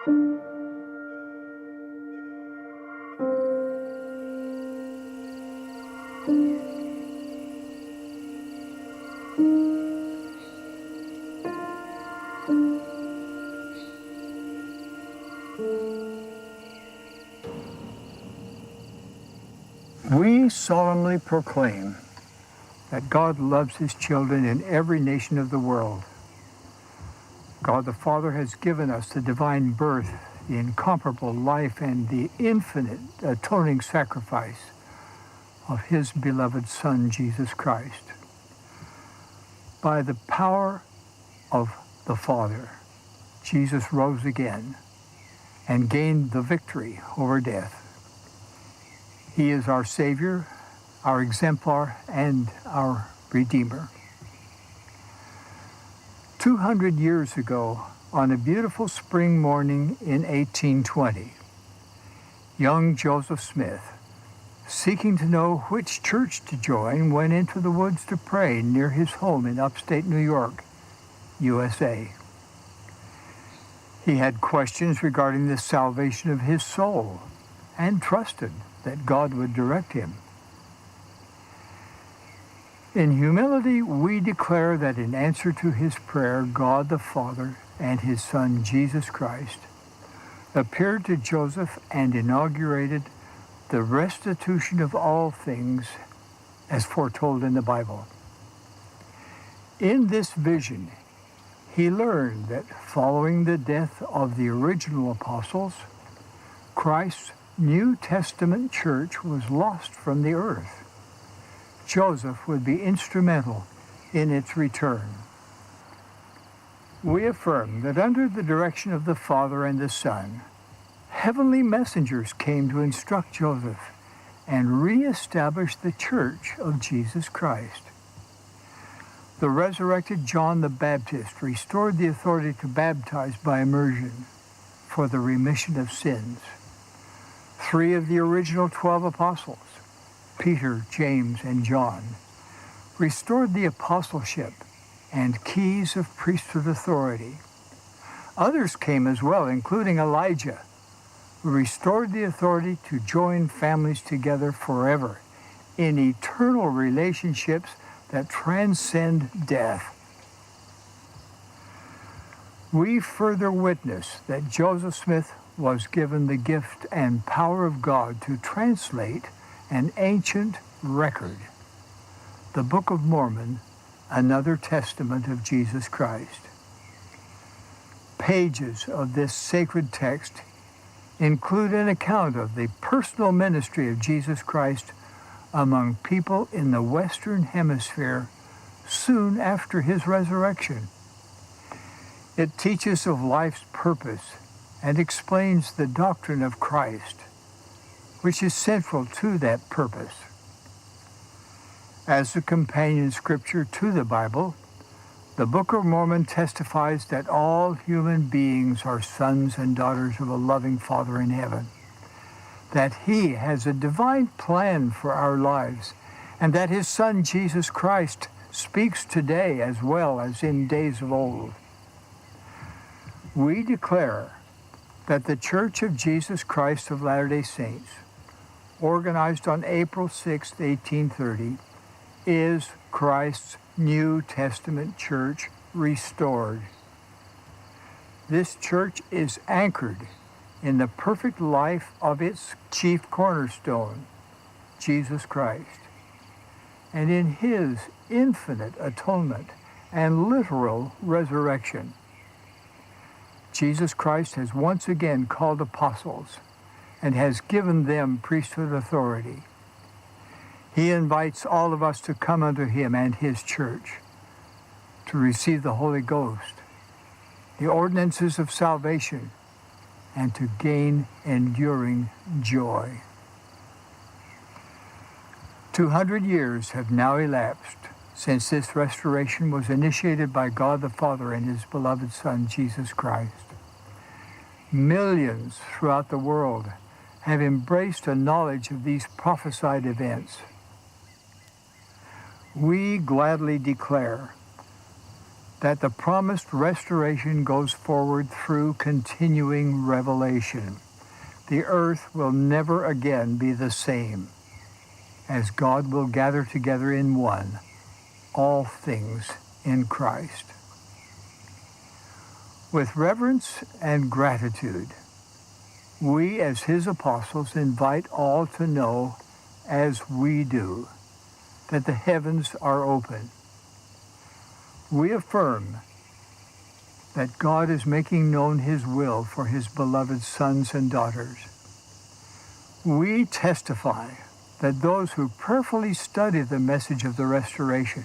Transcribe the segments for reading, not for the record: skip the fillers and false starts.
We solemnly proclaim that God loves his children in every nation of the world. God the Father has given us the divine birth, the incomparable life, and the infinite atoning sacrifice of his beloved Son, Jesus Christ. By the power of the Father, Jesus rose again and gained the victory over death. He is our Savior, our exemplar, and our Redeemer. 200 years ago, on a beautiful spring morning in 1820, young Joseph Smith, seeking to know which church to join, went into the woods to pray near his home in upstate New York, USA. He had questions regarding the salvation of his soul and trusted that God would direct him. In humility, we declare that in answer to his prayer, God the Father and his Son, Jesus Christ, appeared to Joseph and inaugurated the restitution of all things as foretold in the Bible. In this vision, he learned that following the death of the original apostles, Christ's New Testament church was lost from the earth. Joseph would be instrumental in its return. We affirm that under the direction of the Father and the Son, heavenly messengers came to instruct Joseph and reestablish the church of Jesus Christ. The resurrected John the Baptist restored the authority to baptize by immersion for the remission of sins. 3 of the original 12 apostles, Peter, James, and John, restored the apostleship and keys of priesthood authority. Others came as well, including Elijah, who restored the authority to join families together forever in eternal relationships that transcend death. We further witness that Joseph Smith was given the gift and power of God to translate an ancient record, the Book of Mormon, another testament of Jesus Christ. Pages of this sacred text include an account of the personal ministry of Jesus Christ among people in the Western Hemisphere soon after his resurrection. It teaches of life's purpose and explains the doctrine of Christ, which is central to that purpose. As a companion scripture to the Bible, the Book of Mormon testifies that all human beings are sons and daughters of a loving Father in heaven, that he has a divine plan for our lives, and that his Son, Jesus Christ, speaks today as well as in days of old. We declare that the Church of Jesus Christ of Latter-day Saints, organized on April 6, 1830, is Christ's New Testament church restored. This church is anchored in the perfect life of its chief cornerstone, Jesus Christ, and in his infinite atonement and literal resurrection. Jesus Christ has once again called apostles and has given them priesthood authority. He invites all of us to come unto him and his church to receive the Holy Ghost, the ordinances of salvation, and to gain enduring joy. 200 years have now elapsed since this restoration was initiated by God the Father and his beloved Son, Jesus Christ. Millions throughout the world have embraced a knowledge of these prophesied events. We gladly declare that the promised restoration goes forward through continuing revelation. The earth will never again be the same, as God will gather together in one all things in Christ. With reverence and gratitude, we as his apostles invite all to know, as we do, that the heavens are open. We affirm that God is making known his will for his beloved sons and daughters. We testify that those who prayerfully study the message of the restoration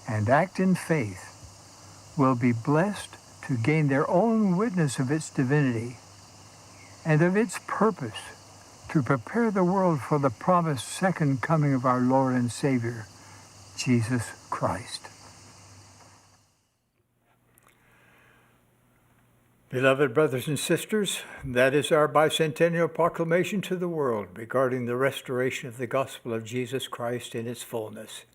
and act in faith will be blessed to gain their own witness of its divinity and of its purpose to prepare the world for the promised second coming of our Lord and Savior, Jesus Christ. Beloved brothers and sisters, that is our bicentennial proclamation to the world regarding the restoration of the gospel of Jesus Christ in its fullness.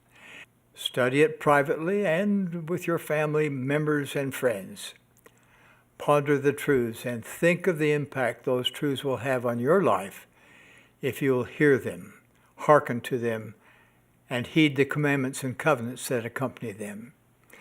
Study it privately and with your family members and friends. Ponder the truths and think of the impact those truths will have on your life if you will hear them, hearken to them, and heed the commandments and covenants that accompany them.